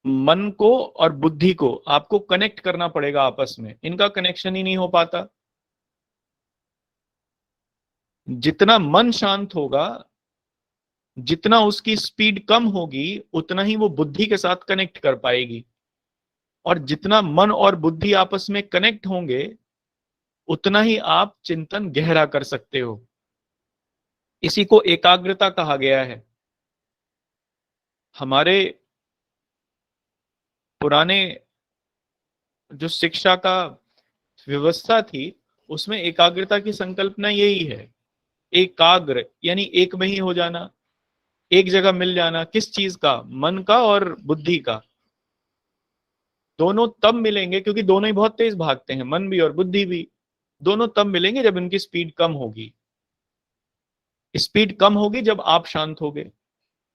मन को और बुद्धि को आपको कनेक्ट करना पड़ेगा आपस में, इनका कनेक्शन ही नहीं हो पाता। जितना मन शांत होगा, जितना उसकी स्पीड कम होगी, उतना ही वो बुद्धि के साथ कनेक्ट कर पाएगी। और जितना मन और बुद्धि आपस में कनेक्ट होंगे, उतना ही आप चिंतन गहरा कर सकते हो। इसी को एकाग्रता कहा गया है। हमारे पुराने जो शिक्षा का व्यवस्था थी, उसमें एकाग्रता की संकल्पना यही है। एकाग्र यानी एक में ही हो जाना, एक जगह मिल जाना। किस चीज का? मन का और बुद्धि का। दोनों तब मिलेंगे, क्योंकि दोनों ही बहुत तेज भागते हैं, मन भी और बुद्धि भी। दोनों तब मिलेंगे जब इनकी स्पीड कम होगी। स्पीड कम होगी जब आप शांत होगे।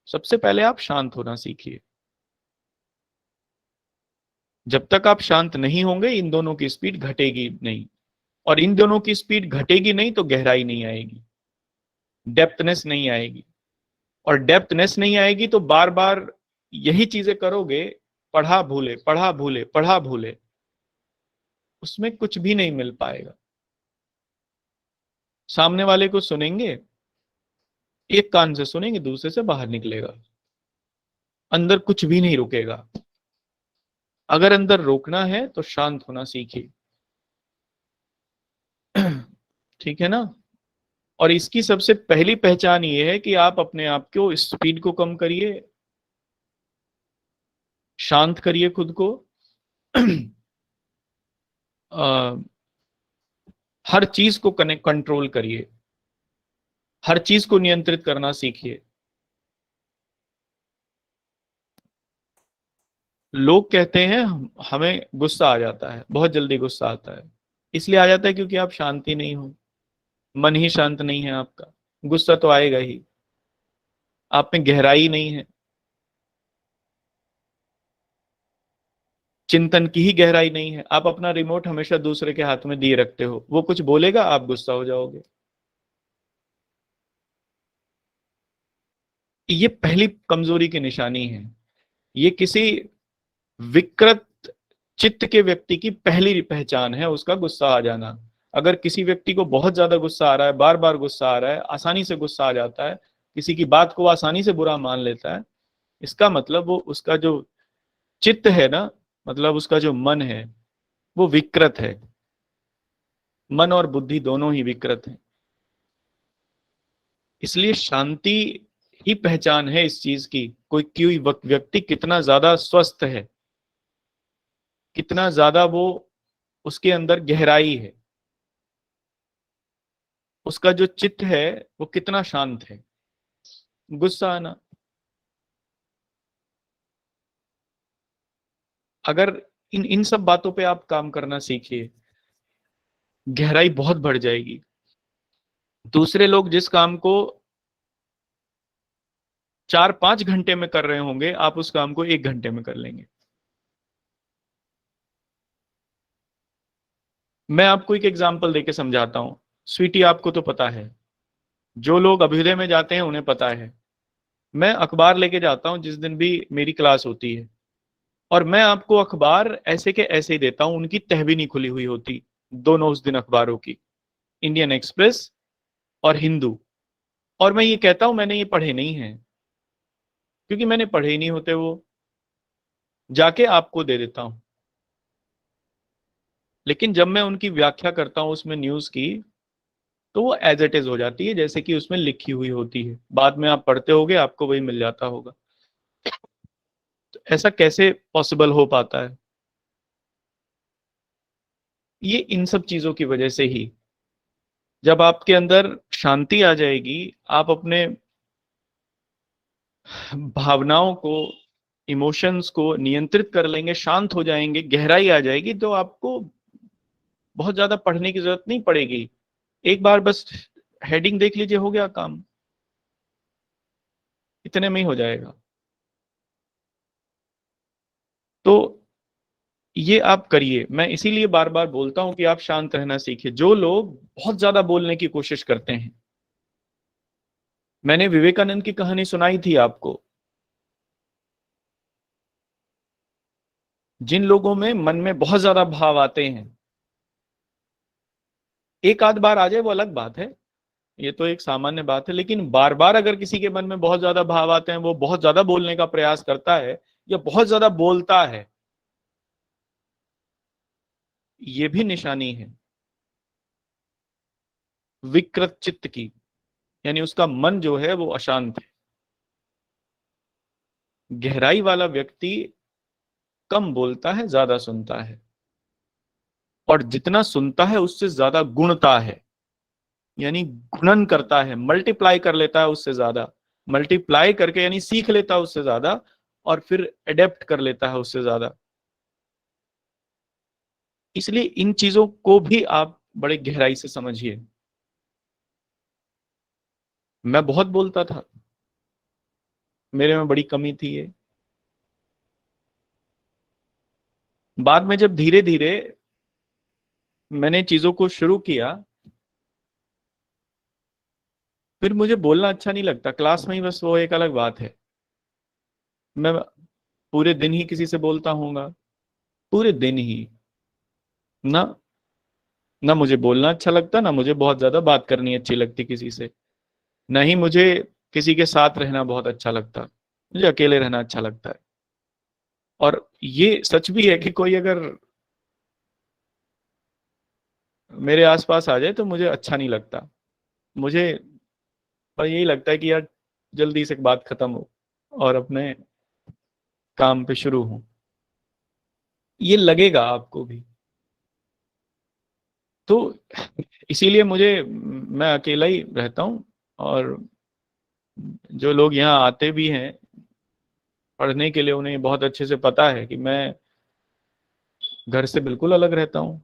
सबसे पहले आप शांत होना सीखिए। जब तक आप शांत नहीं होंगे, इन दोनों की स्पीड घटेगी नहीं। और इन दोनों की स्पीड घटेगी नहीं तो गहराई नहीं आएगी, डेप्थनेस नहीं आएगी। और डेप्थनेस नहीं आएगी तो बार बार यही चीजें करोगे, पढ़ा भूले, पढ़ा भूले, पढ़ा भूले, उसमें कुछ भी नहीं मिल पाएगा। सामने वाले को सुनेंगे, एक कान से सुनेंगे, दूसरे से बाहर निकलेगा, अंदर कुछ भी नहीं रुकेगा। अगर अंदर रोकना है तो शांत होना सीखिए। ठीक है ना? और इसकी सबसे पहली पहचान ये है कि आप अपने आप को स्पीड को कम करिए, शांत करिए खुद को। हर चीज को कंट्रोल करिए, हर चीज को नियंत्रित करना सीखिए। लोग कहते हैं हमें गुस्सा आ जाता है, बहुत जल्दी गुस्सा आता है। इसलिए आ जाता है क्योंकि आप शांति नहीं हो, मन ही शांत नहीं है आपका, गुस्सा तो आएगा ही। आप में गहराई नहीं है, चिंतन की ही गहराई नहीं है। आप अपना रिमोट हमेशा दूसरे के हाथ में दिए रखते हो, वो कुछ बोलेगा आप गुस्सा हो जाओगे। ये पहली कमजोरी की निशानी है। ये किसी विकृत चित्त के व्यक्ति की पहली पहचान है, उसका गुस्सा आ जाना। अगर किसी व्यक्ति को बहुत ज्यादा गुस्सा आ रहा है, बार बार गुस्सा आ रहा है, आसानी से गुस्सा आ जाता है, किसी की बात को आसानी से बुरा मान लेता है, इसका मतलब वो उसका जो चित्त है ना, मतलब उसका जो मन है वो विकृत है। मन और बुद्धि दोनों ही विकृत हैं। इसलिए शांति ही पहचान है इस चीज की। कोई व्यक्ति कितना ज्यादा स्वस्थ है, कितना ज्यादा वो उसके अंदर गहराई है, उसका जो चित्त है वो कितना शांत है। गुस्सा आना, अगर इन सब बातों पे आप काम करना सीखिए, गहराई बहुत बढ़ जाएगी। दूसरे लोग जिस काम को 4-5 घंटे में कर रहे होंगे, आप उस काम को 1 घंटे में कर लेंगे। मैं आपको एक एग्जांपल देके समझाता हूं। स्वीटी, आपको तो पता है, जो लोग अभ्युदय में जाते हैं उन्हें पता है, मैं अखबार लेके जाता हूं जिस दिन भी मेरी क्लास होती है, और मैं आपको अखबार ऐसे के ऐसे ही देता हूं, उनकी तह भी नहीं खुली हुई होती दोनों उस दिन अखबारों की, इंडियन एक्सप्रेस और हिंदू। और मैं ये कहता हूं मैंने ये पढ़े नहीं है, क्योंकि मैंने पढ़े ही नहीं होते, वो जाके आपको दे देता हूं। लेकिन जब मैं उनकी व्याख्या करता हूं उसमें न्यूज की, तो वो एज इट इज हो जाती है जैसे कि उसमें लिखी हुई होती है। बाद में आप पढ़ते होगे, आपको वही मिल जाता होगा। तो ऐसा कैसे पॉसिबल हो पाता है? ये इन सब चीजों की वजह से ही। जब आपके अंदर शांति आ जाएगी, आप अपने भावनाओं को, इमोशंस को नियंत्रित कर लेंगे, शांत हो जाएंगे, गहराई आ जाएगी, तो आपको बहुत ज्यादा पढ़ने की जरूरत नहीं पड़ेगी। एक बार बस हेडिंग देख लीजिए, हो गया काम, इतने में ही हो जाएगा। तो ये आप करिए। मैं इसीलिए बार बार बोलता हूं कि आप शांत रहना सीखिए। जो लोग बहुत ज्यादा बोलने की कोशिश करते हैं, मैंने विवेकानंद की कहानी सुनाई थी आपको। जिन लोगों में मन में बहुत ज्यादा भाव आते हैं, एक आध बार आ जाए वो अलग बात है, ये तो एक सामान्य बात है, लेकिन बार बार अगर किसी के मन में बहुत ज्यादा भाव आते हैं, वो बहुत ज्यादा बोलने का प्रयास करता है या बहुत ज्यादा बोलता है, ये भी निशानी है विकृत चित्त की, यानी उसका मन जो है वो अशांत है। गहराई वाला व्यक्ति कम बोलता है, ज्यादा सुनता है, और जितना सुनता है उससे ज्यादा गुणता है, यानी गुणन करता है, मल्टीप्लाई कर लेता है उससे ज्यादा, मल्टीप्लाई करके यानी सीख लेता है उससे ज्यादा, और फिर एडेप्ट कर लेता है उससे ज्यादा। इसलिए इन चीजों को भी आप बड़े गहराई से समझिए। मैं बहुत बोलता था, मेरे में बड़ी कमी थी ये। बाद में जब धीरे धीरे मैंने चीजों को शुरू किया, फिर मुझे बोलना अच्छा नहीं लगता क्लास में ही, बस वो एक अलग बात है। मैं पूरे दिन ही किसी से बोलता हूँगा, पूरे दिन ही, ना ना मुझे बोलना अच्छा लगता, ना मुझे बहुत ज्यादा बात करनी अच्छी लगती किसी से, ना ही मुझे किसी के साथ रहना बहुत अच्छा लगता, मुझे अकेले रहना अच्छा लगता है। और ये सच भी है कि कोई अगर मेरे आसपास आ जाए तो मुझे अच्छा नहीं लगता, मुझे पर यही लगता है कि यार जल्दी से बात खत्म हो और अपने काम पे शुरू हूं, ये लगेगा आपको भी। तो इसीलिए मैं अकेला ही रहता हूं, और जो लोग यहाँ आते भी हैं पढ़ने के लिए, उन्हें बहुत अच्छे से पता है कि मैं घर से बिल्कुल अलग रहता हूं।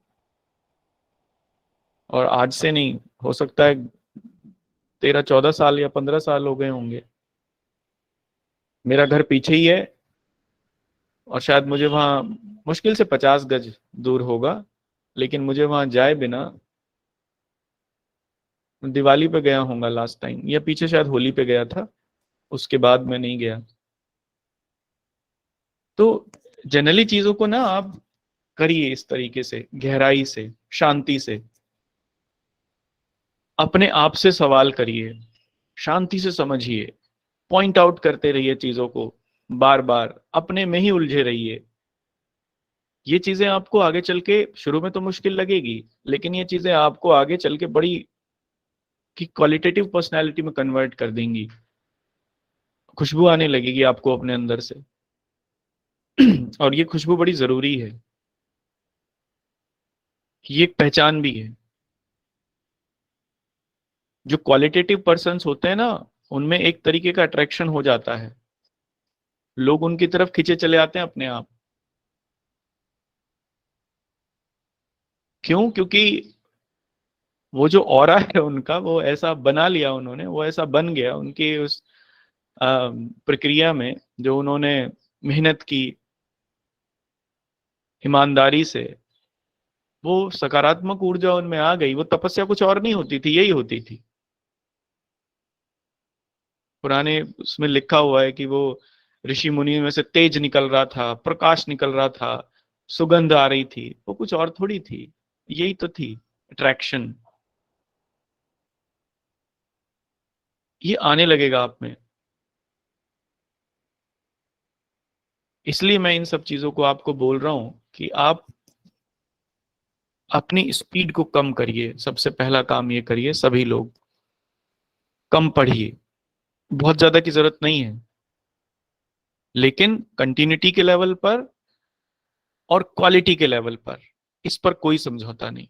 और आज से नहीं, हो सकता है 13-14 साल या 15 साल हो गए होंगे। मेरा घर पीछे ही है, और शायद मुझे वहां मुश्किल से 50 गज दूर होगा, लेकिन मुझे वहां जाए बिना, दिवाली पे गया होऊंगा लास्ट टाइम, या पीछे शायद होली पे गया था, उसके बाद मैं नहीं गया। तो जनरली चीजों को ना आप करिए इस तरीके से, गहराई से, शांति से, अपने आप से सवाल करिए, शांति से समझिए, पॉइंट आउट करते रहिए चीजों को, बार बार अपने में ही उलझे रहिए। ये चीजें आपको आगे चल के, शुरू में तो मुश्किल लगेगी, लेकिन ये चीजें आपको आगे चल के बड़ी की क्वालिटेटिव पर्सनैलिटी में कन्वर्ट कर देंगी। खुशबू आने लगेगी आपको अपने अंदर से। और ये खुशबू बड़ी जरूरी है, ये एक पहचान भी है। जो क्वालिटेटिव पर्सन्स होते हैं ना, उनमें एक तरीके का अट्रैक्शन हो जाता है, लोग उनकी तरफ खींचे चले आते हैं अपने आप। क्यों? क्योंकि वो जो ऑरा है उनका, वो ऐसा बना लिया उन्होंने, वो ऐसा बन गया उनकी उस प्रक्रिया में, जो उन्होंने मेहनत की ईमानदारी से, वो सकारात्मक ऊर्जा उनमें आ गई। वो तपस्या कुछ और नहीं होती थी, यही होती थी। पुराने उसमें लिखा हुआ है कि वो ऋषि मुनि में से तेज निकल रहा था, प्रकाश निकल रहा था, सुगंध आ रही थी। वो कुछ और थोड़ी थी, यही तो थी अट्रैक्शन। ये आने लगेगा आप में। इसलिए मैं इन सब चीजों को आपको बोल रहा हूं कि आप अपनी स्पीड को कम करिए। सबसे पहला काम ये करिए, सभी लोग कम पढ़िए। बहुत ज्यादा की जरूरत नहीं है, लेकिन कंटिन्यूटी के लेवल पर और क्वालिटी के लेवल पर, इस पर कोई समझौता नहीं।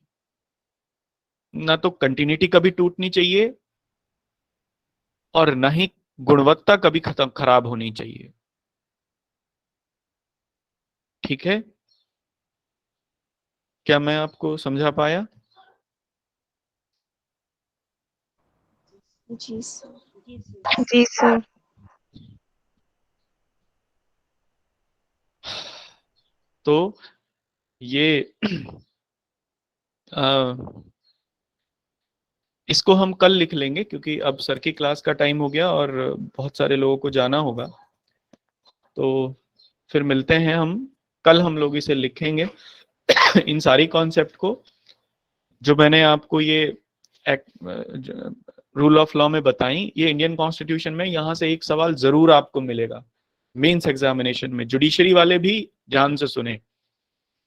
ना तो कंटिन्यूटी कभी टूटनी चाहिए, और ना ही गुणवत्ता कभी खराब होनी चाहिए। ठीक है? क्या मैं आपको समझा पाया? जी सर। जी सर। तो ये इसको हम कल लिख लेंगे, क्योंकि अब सर की क्लास का टाइम हो गया और बहुत सारे लोगों को जाना होगा। तो फिर मिलते हैं हम कल, हम लोग इसे लिखेंगे। इन सारी कॉन्सेप्ट को, जो मैंने आपको ये रूल ऑफ लॉ में बताई, ये इंडियन कॉन्स्टिट्यूशन में, यहाँ से एक सवाल जरूर आपको मिलेगा मेंस एग्जामिनेशन में। जुडिशरी वाले भी ध्यान से सुने,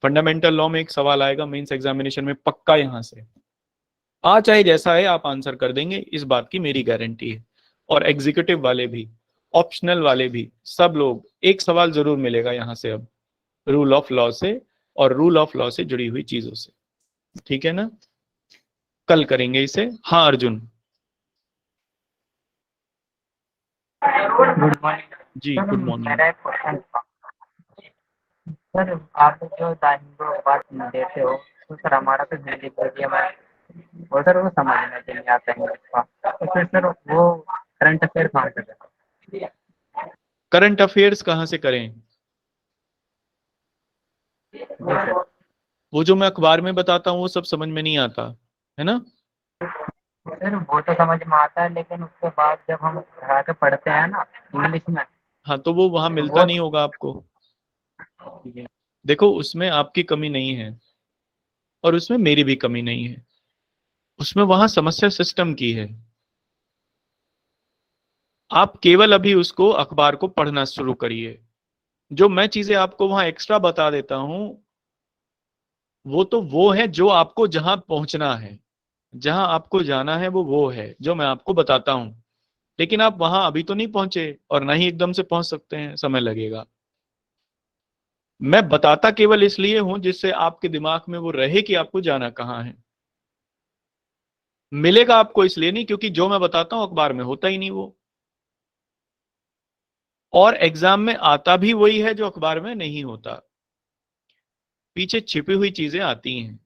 फंडामेंटल लॉ में एक सवाल आएगा मेंस एग्जामिनेशन में पक्का। यहाँ से चाहे जैसा है आप आंसर कर देंगे, इस बात की मेरी गारंटी है। और एग्जीक्यूटिव वाले भी, ऑप्शनल वाले भी, सब लोग, एक सवाल जरूर मिलेगा यहाँ से अब, रूल ऑफ लॉ से और रूल ऑफ लॉ से जुड़ी हुई चीजों से। ठीक है ना? कल करेंगे इसे। हाँ अर्जुन गुड मॉर्निंग जी, सर। Good morning. मेरा एक क्वेश्चन था सर। आप जो टाइम बात देते हो, तो सर हमारा तो हिंदी मीडियम है, और सर वो समझ में नहीं आता है इंग्लिश का, तो फिर सर वो करंट अफेयर कहाँ से करें? करंट अफेयर्स कहाँ से करें? जी सर। वो जो मैं अखबार में बताता हूँ वो सब समझ में नहीं आता है ना? सर वो तो समझ में आता है, लेकिन उसके बाद जब हम घर आके पढ़ते हैं ना इंग्लिश में, हाँ, तो वो वहां मिलता वो नहीं होगा आपको। देखो, उसमें आपकी कमी नहीं है और उसमें मेरी भी कमी नहीं है, उसमें वहां समस्या सिस्टम की है। आप केवल अभी उसको, अखबार को पढ़ना शुरू करिए। जो मैं चीजें आपको वहां एक्स्ट्रा बता देता हूं, वो तो वो है जो आपको जहां पहुंचना है, जहां आपको जाना है, वो है जो मैं आपको बताता हूं। लेकिन आप वहां अभी तो नहीं पहुंचे, और ना ही एकदम से पहुंच सकते हैं, समय लगेगा। मैं बताता केवल इसलिए हूं जिससे आपके दिमाग में वो रहे कि आपको जाना कहाँ है। मिलेगा आपको इसलिए नहीं क्योंकि जो मैं बताता हूं अखबार में होता ही नहीं वो, और एग्जाम में आता भी वही है जो अखबार में नहीं होता। पीछे छिपी हुई चीजें आती हैं,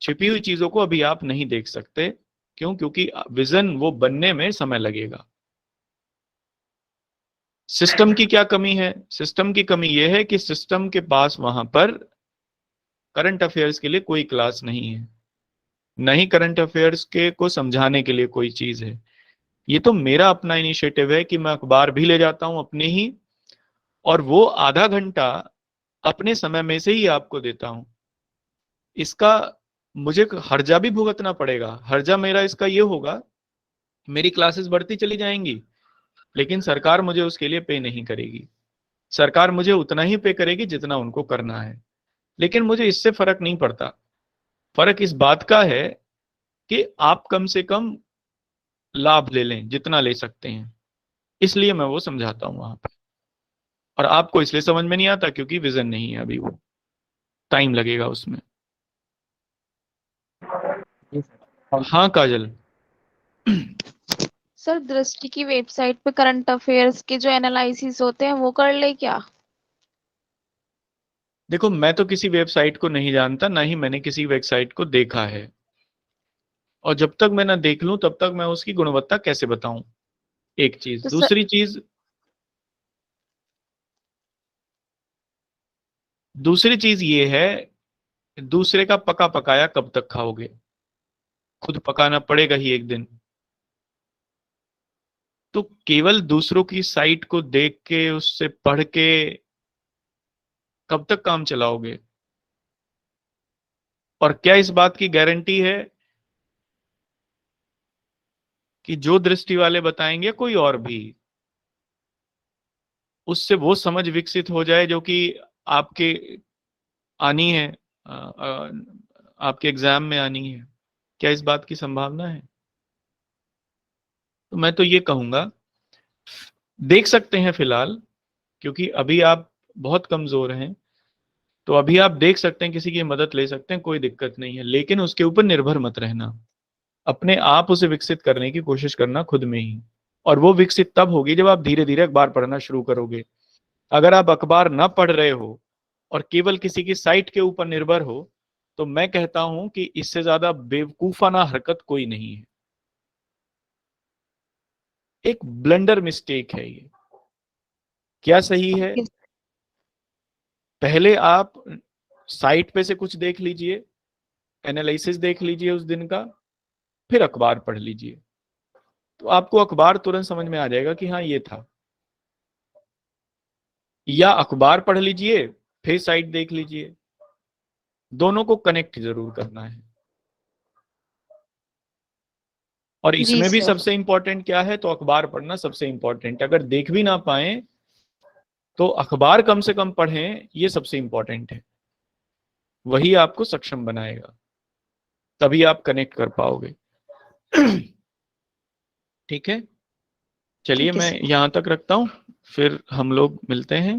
छिपी हुई चीजों को अभी आप नहीं देख सकते। क्यों? क्योंकि विजन वो बनने में समय लगेगा। सिस्टम की क्या कमी है? सिस्टम की कमी यह है कि सिस्टम के पास वहां पर करंट अफेयर्स के लिए कोई क्लास नहीं है, नहीं करंट अफेयर्स के को समझाने के लिए कोई चीज है। ये तो मेरा अपना इनिशिएटिव है कि मैं अखबार भी ले जाता हूं अपने ही, और वो आधा घंटा अपने समय में से ही आपको देता हूं। इसका मुझे हर्जा भी भुगतना पड़ेगा। हर्जा मेरा इसका ये होगा, मेरी क्लासेस बढ़ती चली जाएंगी लेकिन सरकार मुझे उसके लिए पे नहीं करेगी। सरकार मुझे उतना ही पे करेगी जितना उनको करना है, लेकिन मुझे इससे फर्क नहीं पड़ता। फर्क इस बात का है कि आप कम से कम लाभ ले लें जितना ले सकते हैं, इसलिए मैं वो समझाता हूं वहां पे। और आपको इसलिए समझ में नहीं आता क्योंकि विजन नहीं है अभी, वो टाइम लगेगा उसमें। जी सर। हाँ काजल। सर दृष्टि की वेबसाइट पे करंट अफेयर्स के जो एनालिसिस होते हैं वो कर ले क्या? देखो, मैं तो किसी वेबसाइट को नहीं जानता, ना ही मैंने किसी वेबसाइट को देखा है, और जब तक मैं ना देख लूं तब तक मैं उसकी गुणवत्ता कैसे बताऊं। एक चीज। तो सर दूसरी चीज ये है, दूसरे का पका पकाया कब तक खाओगे? खुद पकाना पड़ेगा ही एक दिन। तो केवल दूसरों की साइट को देख के उससे पढ़ के कब तक काम चलाओगे? और क्या इस बात की गारंटी है कि जो दृष्टि वाले बताएंगे कोई और भी, उससे वो समझ विकसित हो जाए जो कि आपके आनी है, आपके एग्जाम में आनी है? क्या इस बात की संभावना है? तो मैं तो ये कहूंगा, देख सकते हैं फिलहाल, क्योंकि अभी आप बहुत कमजोर हैं, तो अभी आप देख सकते हैं, किसी की मदद ले सकते हैं, कोई दिक्कत नहीं है, लेकिन उसके ऊपर निर्भर मत रहना। अपने आप उसे विकसित करने की कोशिश करना खुद में ही। और वो विकसित तब होगी जब आप धीरे धीरे अखबार पढ़ना शुरू करोगे। अगर आप अखबार ना पढ़ रहे हो और केवल किसी की साइट के ऊपर निर्भर हो, तो मैं कहता हूं कि इससे ज्यादा बेवकूफाना हरकत कोई नहीं है। एक ब्लंडर मिस्टेक है ये। क्या सही है? पहले आप साइट पे से कुछ देख लीजिए, एनालिसिस देख लीजिए उस दिन का, फिर अखबार पढ़ लीजिए, तो आपको अखबार तुरंत समझ में आ जाएगा कि हाँ ये था। या अखबार पढ़ लीजिए फिर साइट देख लीजिए, दोनों को कनेक्ट जरूर करना है। और जी इसमें भी सर। सबसे इंपॉर्टेंट क्या है? तो अखबार पढ़ना सबसे इंपॉर्टेंट। अगर देख भी ना पाए तो अखबार कम से कम पढ़ें, ये सबसे इंपॉर्टेंट है। वही आपको सक्षम बनाएगा, तभी आप कनेक्ट कर पाओगे। ठीक है, चलिए ठीक है मैं सर। यहां तक रखता हूं, फिर हम लोग मिलते हैं।